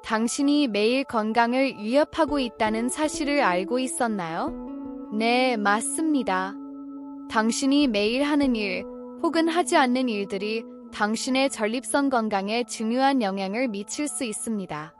당신이 매일 건강을 위협하고 있다는 사실을 알고 있었나요? 네, 맞습니다. 당신이 매일 하는 일 혹은 하지 않는 일들이 당신의 전립선 건강에 중요한 영향을 미칠 수 있습니다.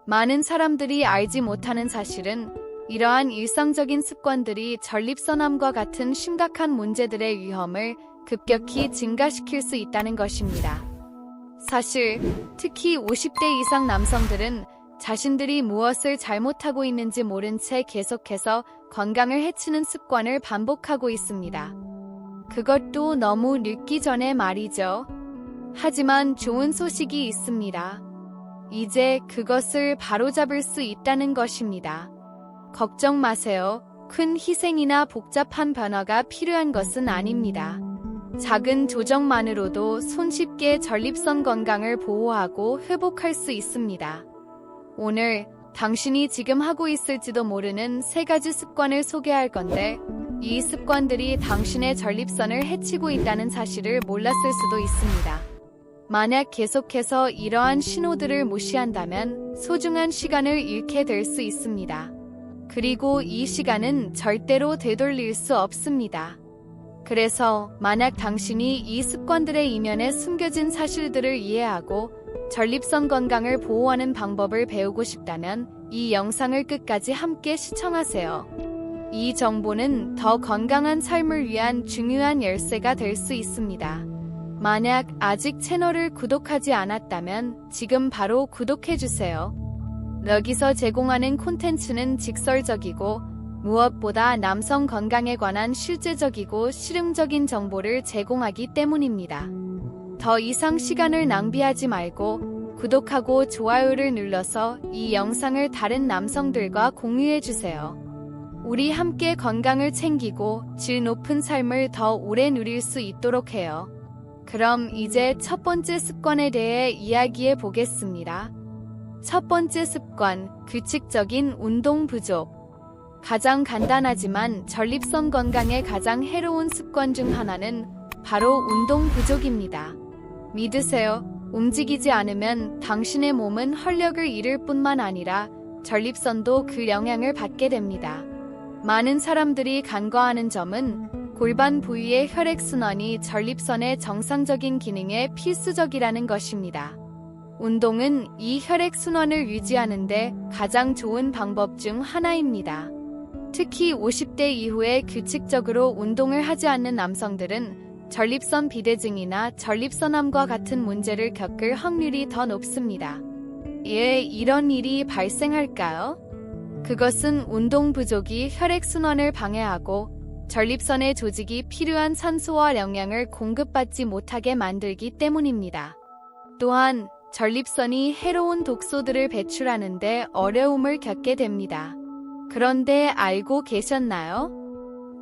많은 사람들이 알지 못하는 사실은 이러한 일상적인 습관들이 전립선암과 같은 심각한 문제들의 위험을 급격히 증가시킬 수 있다는 것입니다. 사실, 특히 50대 이상 남성들은 자신들이 무엇을 잘못하고 있는지 모른 채 계속해서 건강을 해치는 습관을 반복하고 있습니다. 그것도 너무 늦기 전에 말이죠. 하지만 좋은 소식이 있습니다. 이제 그것을 바로잡을 수 있다는 것입니다. 걱정 마세요. 큰 희생이나 복잡한 변화가 필요한 것은 아닙니다. 작은 조정만으로도 손쉽게 전립선 건강을 보호하고 회복할 수 있습니다. 오늘 당신이 지금 하고 있을지도 모르는 3가지 습관을 소개할 건데, 이 습관들이 당신의 전립선을 해치고 있다는 사실을 몰랐을 수도 있습니다. 만약 계속해서 이러한 신호들을 무시한다면 소중한 시간을 잃게 될 수 있습니다. 그리고 이 시간은 절대로 되돌릴 수 없습니다. 그래서 만약 당신이 이 습관들의 이면에 숨겨진 사실들을 이해하고 전립선 건강을 보호하는 방법을 배우고 싶다면 이 영상을 끝까지 함께 시청하세요. 이 정보는 더 건강한 삶을 위한 중요한 열쇠가 될 수 있습니다. 만약 아직 채널을 구독하지 않았다면 지금 바로 구독해주세요. 여기서 제공하는 콘텐츠는 직설적이고 무엇보다 남성 건강에 관한 실제적이고 실용적인 정보를 제공하기 때문입니다. 더 이상 시간을 낭비하지 말고 구독하고 좋아요를 눌러서 이 영상을 다른 남성들과 공유해주세요. 우리 함께 건강을 챙기고 질 높은 삶을 더 오래 누릴 수 있도록 해요. 그럼 이제 첫 번째 습관에 대해 이야기해 보겠습니다. 첫 번째 습관, 규칙적인 운동 부족. 가장 간단하지만 전립선 건강에 가장 해로운 습관 중 하나는 바로 운동 부족입니다. 믿으세요. 움직이지 않으면 당신의 몸은 활력을 잃을 뿐만 아니라 전립선도 그 영향을 받게 됩니다. 많은 사람들이 간과하는 점은 골반 부위의 혈액순환이 전립선의 정상적인 기능에 필수적이라는 것입니다. 운동은 이 혈액순환을 유지하는 데 가장 좋은 방법 중 하나입니다. 특히 50대 이후에 규칙적으로 운동을 하지 않는 남성들은 전립선 비대증이나 전립선암과 같은 문제를 겪을 확률이 더 높습니다. 왜 이런 일이 발생할까요? 그것은 운동 부족이 혈액순환을 방해하고 전립선의 조직이 필요한 산소와 영양을 공급받지 못하게 만들기 때문입니다. 또한 전립선이 해로운 독소들을 배출하는데 어려움을 겪게 됩니다. 그런데 알고 계셨나요?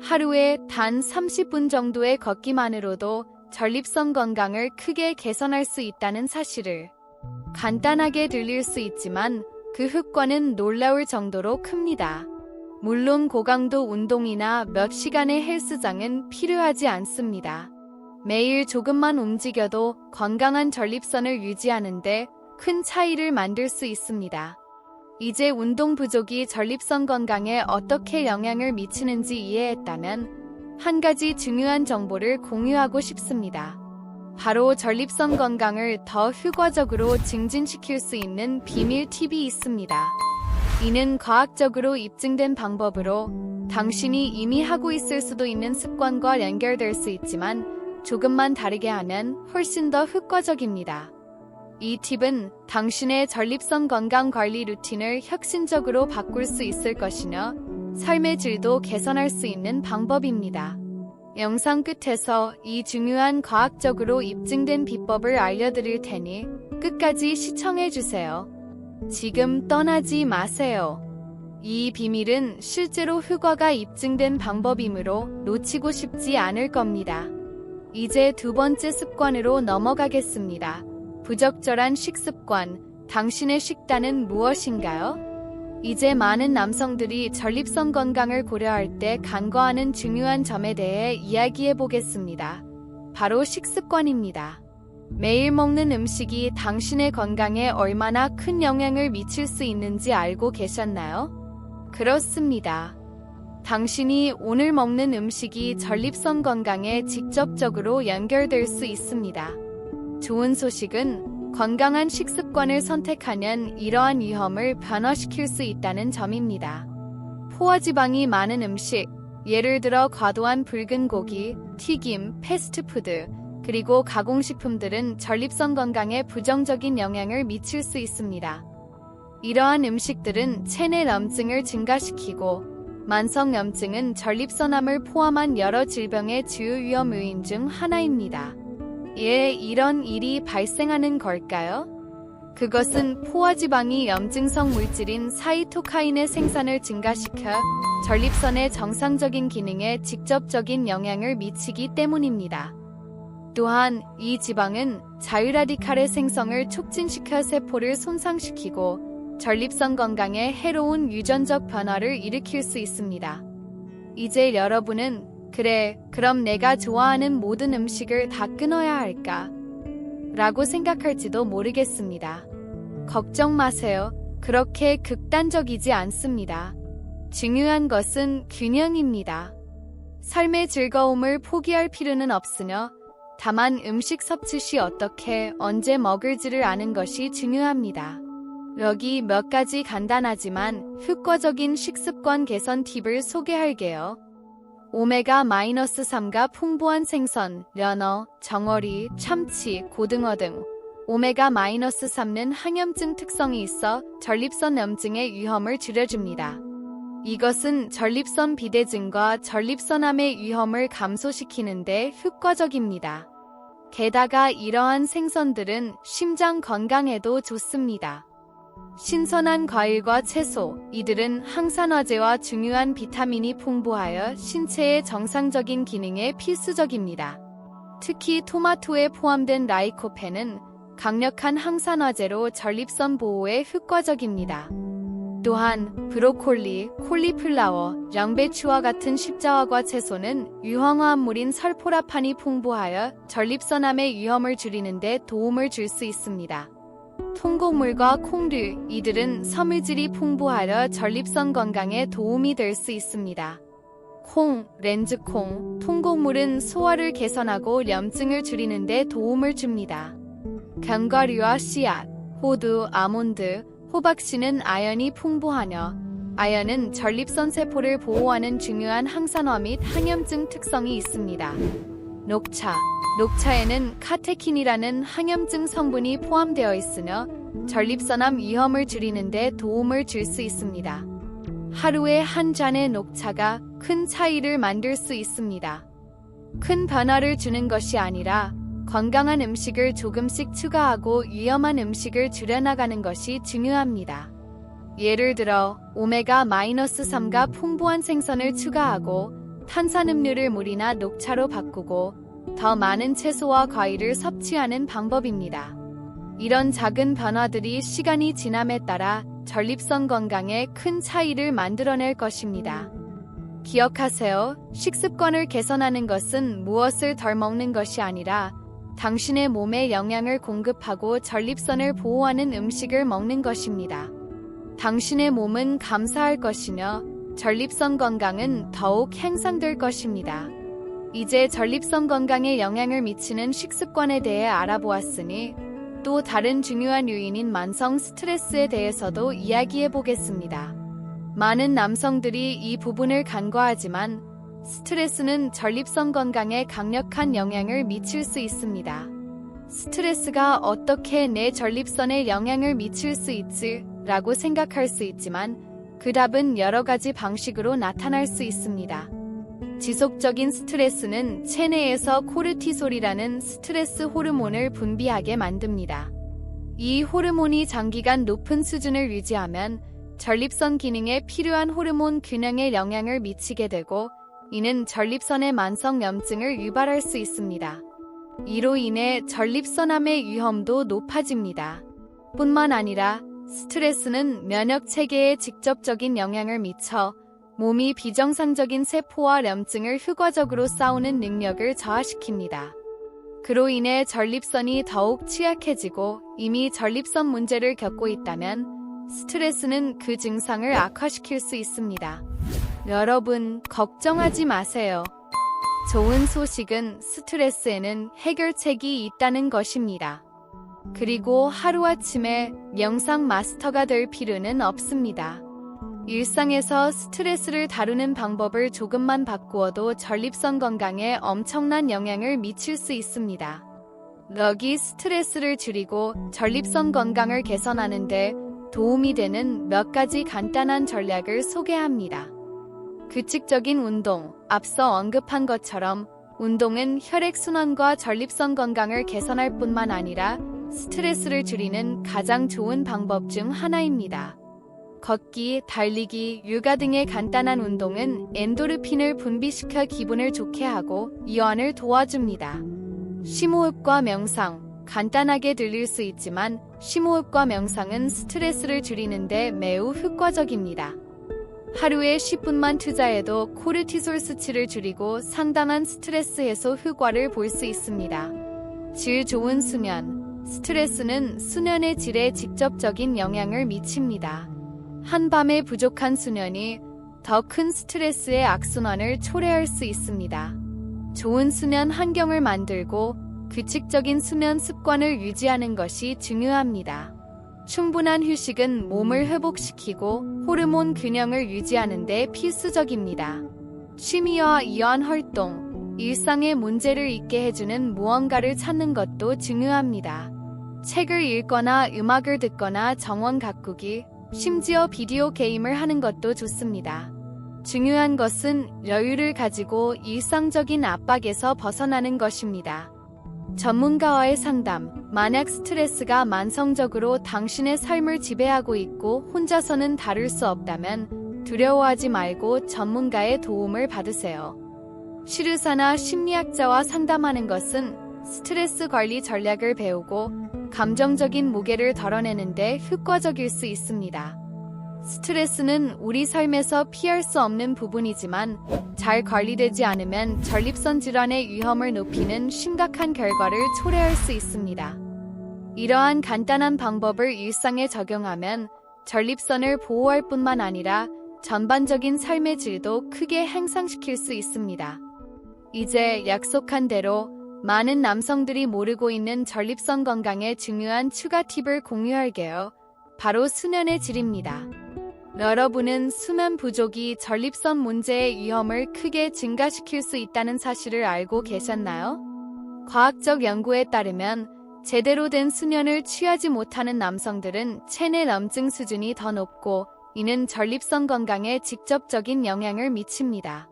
하루에 단 30분 정도의 걷기만으로도 전립선 건강을 크게 개선할 수 있다는 사실을. 간단하게 들릴 수 있지만 그 효과는 놀라울 정도로 큽니다. 물론 고강도 운동이나 몇 시간의 헬스장은 필요하지 않습니다. 매일 조금만 움직여도 건강한 전립선을 유지하는데 큰 차이를 만들 수 있습니다. 이제 운동 부족이 전립선 건강에 어떻게 영향을 미치는지 이해했다면 한 가지 중요한 정보를 공유하고 싶습니다. 바로 전립선 건강을 더 효과적으로 증진시킬 수 있는 비밀 팁이 있습니다. 이는 과학적으로 입증된 방법으로 당신이 이미 하고 있을 수도 있는 습관과 연결될 수 있지만 조금만 다르게 하면 훨씬 더 효과적입니다. 이 팁은 당신의 전립선 건강 관리 루틴을 혁신적으로 바꿀 수 있을 것이며 삶의 질도 개선할 수 있는 방법입니다. 영상 끝에서 이 중요한 과학적으로 입증된 비법을 알려드릴 테니 끝까지 시청해주세요. 지금 떠나지 마세요. 이 비밀은 실제로 효과가 입증된 방법이므로 놓치고 싶지 않을 겁니다. 이제 두 번째 습관으로 넘어가겠습니다. 부적절한 식습관. 당신의 식단은 무엇인가요? 이제 많은 남성들이 전립선 건강을 고려할 때 간과하는 중요한 점에 대해 이야기해 보겠습니다. 바로 식습관입니다. 매일 먹는 음식이 당신의 건강에 얼마나 큰 영향을 미칠 수 있는지 알고 계셨나요? 그렇습니다. 당신이 오늘 먹는 음식이 전립선 건강에 직접적으로 연결될 수 있습니다. 좋은 소식은 건강한 식습관을 선택하면 이러한 위험을 변화시킬 수 있다는 점입니다. 포화지방이 많은 음식, 예를 들어 과도한 붉은 고기, 튀김, 패스트푸드, 그리고 가공식품들은 전립선 건강에 부정적인 영향을 미칠 수 있습니다. 이러한 음식들은 체내 염증을 증가시키고 만성염증은 전립선암을 포함한 여러 질병의 주요 위험 요인 중 하나입니다. 왜 이런 일이 발생하는 걸까요? 그것은 포화지방이 염증성 물질인 사이토카인의 생산을 증가시켜 전립선의 정상적인 기능에 직접적인 영향을 미치기 때문입니다. 또한 이 지방은 자유라디칼의 생성을 촉진시켜 세포를 손상시키고 전립선 건강에 해로운 유전적 변화를 일으킬 수 있습니다. 이제 여러분은 그럼 내가 좋아하는 모든 음식을 다 끊어야 할까? 라고 생각할지도 모르겠습니다. 걱정 마세요. 그렇게 극단적이지 않습니다. 중요한 것은 균형입니다. 삶의 즐거움을 포기할 필요는 없으며 다만 음식 섭취 시 어떻게 언제 먹을지를 아는 것이 중요합니다. 여기 몇 가지 간단하지만 효과적인 식습관 개선 팁을 소개할게요. 오메가-3가 풍부한 생선, 연어, 정어리, 참치, 고등어 등 오메가-3는 항염증 특성이 있어 전립선 염증의 위험을 줄여줍니다. 이것은 전립선 비대증과 전립선암의 위험을 감소시키는 데 효과적입니다. 게다가 이러한 생선들은 심장 건강에도 좋습니다. 신선한 과일과 채소, 이들은 항산화제와 중요한 비타민이 풍부하여 신체의 정상적인 기능에 필수적입니다. 특히 토마토에 포함된 라이코펜은 강력한 항산화제로 전립선 보호에 효과적입니다. 또한 브로콜리, 콜리플라워, 양배추와 같은 십자화과 채소는 유황화합물인 설포라판이 풍부하여 전립선암의 위험을 줄이는 데 도움을 줄 수 있습니다. 통곡물과 콩류, 이들은 섬유질이 풍부하여 전립선 건강에 도움이 될 수 있습니다. 콩, 렌즈콩, 통곡물은 소화를 개선하고 염증을 줄이는 데 도움을 줍니다. 견과류와 씨앗, 호두, 아몬드, 호박씨는 아연이 풍부하며 아연은 전립선 세포를 보호하는 중요한 항산화 및 항염증 특성이 있습니다. 녹차에는 카테킨이라는 항염증 성분이 포함되어 있으며 전립선암 위험을 줄이는 데 도움을 줄 수 있습니다. 하루에 한 잔의 녹차가 큰 차이를 만들 수 있습니다. 큰 변화를 주는 것이 아니라 건강한 음식을 조금씩 추가하고 위험한 음식을 줄여나가는 것이 중요합니다. 예를 들어 오메가-3가 풍부한 생선을 추가하고 탄산음료를 물이나 녹차로 바꾸고 더 많은 채소와 과일을 섭취하는 방법입니다. 이런 작은 변화들이 시간이 지남에 따라 전립선 건강에 큰 차이를 만들어낼 것입니다. 기억하세요. 식습관을 개선하는 것은 무엇을 덜 먹는 것이 아니라 당신의 몸에 영양을 공급하고 전립선을 보호하는 음식을 먹는 것입니다. 당신의 몸은 감사할 것이며 전립선 건강은 더욱 향상될 것입니다. 이제 전립선 건강에 영향을 미치는 식습관에 대해 알아보았으니 또 다른 중요한 요인인 만성 스트레스에 대해서도 이야기해 보겠습니다. 많은 남성들이 이 부분을 간과하지만 스트레스는 전립선 건강에 강력한 영향을 미칠 수 있습니다. 스트레스가 어떻게 내 전립선에 영향을 미칠 수 있지? 라고 생각할 수 있지만 그 답은 여러 가지 방식으로 나타날 수 있습니다. 지속적인 스트레스는 체내에서 코르티솔이라는 스트레스 호르몬을 분비하게 만듭니다. 이 호르몬이 장기간 높은 수준을 유지하면 전립선 기능에 필요한 호르몬 균형에 영향을 미치게 되고 이는 전립선의 만성 염증을 유발할 수 있습니다. 이로 인해 전립선암의 위험도 높아집니다. 뿐만 아니라 스트레스는 면역 체계에 직접적인 영향을 미쳐 몸이 비정상적인 세포와 염증을 효과적으로 싸우는 능력을 저하시킵니다. 그로 인해 전립선이 더욱 취약해지고 이미 전립선 문제를 겪고 있다면 스트레스는 그 증상을 악화시킬 수 있습니다. 여러분, 걱정하지 마세요. 좋은 소식은 스트레스에는 해결책이 있다는 것입니다. 그리고 하루아침에 명상 마스터가 될 필요는 없습니다. 일상에서 스트레스를 다루는 방법을 조금만 바꾸어도 전립선 건강에 엄청난 영향을 미칠 수 있습니다. 여기 스트레스를 줄이고 전립선 건강을 개선하는 데 도움이 되는 몇 가지 간단한 전략을 소개합니다. 규칙적인 운동, 앞서 언급한 것처럼 운동은 혈액순환과 전립선 건강을 개선할 뿐만 아니라 스트레스를 줄이는 가장 좋은 방법 중 하나입니다. 걷기, 달리기, 요가 등의 간단한 운동은 엔도르핀을 분비시켜 기분을 좋게 하고 이완을 도와줍니다. 심호흡과 명상, 간단하게 들릴 수 있지만 심호흡과 명상은 스트레스를 줄이는데 매우 효과적입니다. 하루에 10분만 투자해도 코르티솔 수치를 줄이고 상당한 스트레스 해소 효과를 볼 수 있습니다. 질 좋은 수면, 스트레스는 수면의 질에 직접적인 영향을 미칩니다. 한밤에 부족한 수면이 더 큰 스트레스의 악순환을 초래할 수 있습니다. 좋은 수면 환경을 만들고 규칙적인 수면 습관을 유지하는 것이 중요합니다. 충분한 휴식은 몸을 회복시키고 호르몬 균형을 유지하는 데 필수적입니다. 취미와 이완 활동, 일상의 문제를 잊게 해주는 무언가를 찾는 것도 중요합니다. 책을 읽거나 음악을 듣거나 정원 가꾸기, 심지어 비디오 게임을 하는 것도 좋습니다. 중요한 것은 여유를 가지고 일상적인 압박에서 벗어나는 것입니다. 전문가와의 상담, 만약 스트레스가 만성적으로 당신의 삶을 지배하고 있고 혼자서는 다룰 수 없다면 두려워하지 말고 전문가의 도움을 받으세요. 치료사나 심리학자와 상담하는 것은 스트레스 관리 전략을 배우고 감정적인 무게를 덜어내는 데 효과적일 수 있습니다. 스트레스는 우리 삶에서 피할 수 없는 부분이지만 잘 관리되지 않으면 전립선 질환의 위험을 높이는 심각한 결과를 초래할 수 있습니다. 이러한 간단한 방법을 일상에 적용하면 전립선을 보호할 뿐만 아니라 전반적인 삶의 질도 크게 향상시킬 수 있습니다. 이제 약속한 대로 많은 남성들이 모르고 있는 전립선 건강에 중요한 추가 팁을 공유할게요. 바로 수면의 질입니다. 여러분은 수면 부족이 전립선 문제의 위험을 크게 증가시킬 수 있다는 사실을 알고 계셨나요? 과학적 연구에 따르면 제대로 된 수면을 취하지 못하는 남성들은 체내 염증 수준이 더 높고 이는 전립선 건강에 직접적인 영향을 미칩니다.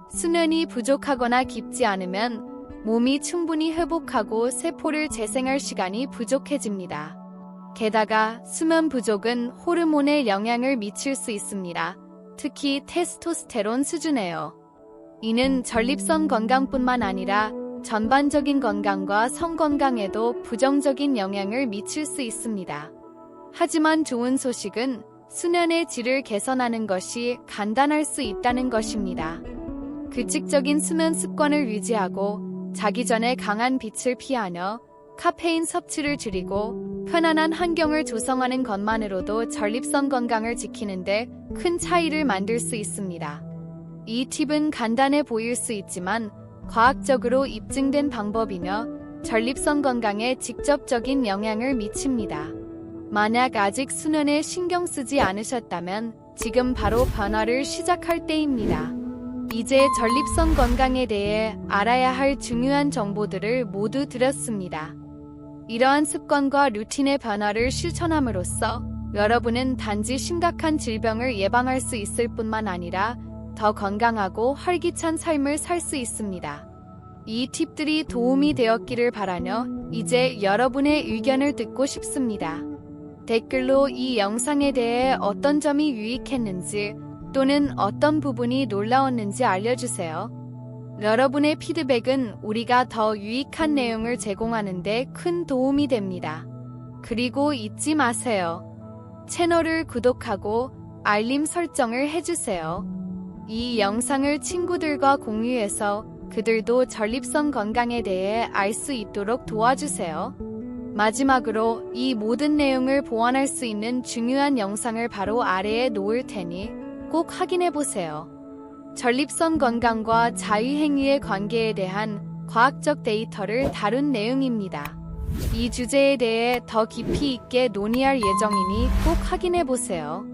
수면이 부족하거나 깊지 않으면 몸이 충분히 회복하고 세포를 재생할 시간이 부족해집니다. 게다가 수면 부족은 호르몬에 영향을 미칠 수 있습니다. 특히 테스토스테론 수준에요. 이는 전립선 건강뿐만 아니라 전반적인 건강과 성 건강에도 부정적인 영향을 미칠 수 있습니다. 하지만 좋은 소식은 수면의 질을 개선하는 것이 간단할 수 있다는 것입니다. 규칙적인 수면 습관을 유지하고 자기 전에 강한 빛을 피하며 카페인 섭취를 줄이고 편안한 환경을 조성하는 것만으로도 전립선 건강을 지키는데 큰 차이를 만들 수 있습니다. 이 팁은 간단해 보일 수 있지만 과학적으로 입증된 방법이며 전립선 건강에 직접적인 영향을 미칩니다. 만약 아직 수면에 신경 쓰지 않으셨다면 지금 바로 변화를 시작할 때입니다. 이제 전립선 건강에 대해 알아야 할 중요한 정보들을 모두 드렸습니다. 이러한 습관과 루틴의 변화를 실천함으로써 여러분은 단지 심각한 질병을 예방할 수 있을 뿐만 아니라 더 건강하고 활기찬 삶을 살 수 있습니다. 이 팁들이 도움이 되었기를 바라며 이제 여러분의 의견을 듣고 싶습니다. 댓글로 이 영상에 대해 어떤 점이 유익했는지 또는 어떤 부분이 놀라웠는지 알려주세요. 여러분의 피드백은 우리가 더 유익한 내용을 제공하는 데 큰 도움이 됩니다. 그리고 잊지 마세요. 채널을 구독하고 알림 설정을 해주세요. 이 영상을 친구들과 공유해서 그들도 전립선 건강에 대해 알 수 있도록 도와주세요. 마지막으로 이 모든 내용을 보완할 수 있는 중요한 영상을 바로 아래에 놓을 테니 꼭 확인해 보세요. 전립선 건강과 자위행위의 관계에 대한 과학적 데이터를 다룬 내용입니다. 이 주제에 대해 더 깊이 있게 논의할 예정이니 꼭 확인해 보세요.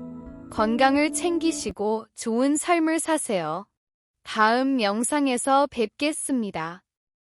건강을 챙기시고 좋은 삶을 사세요. 다음 영상에서 뵙겠습니다.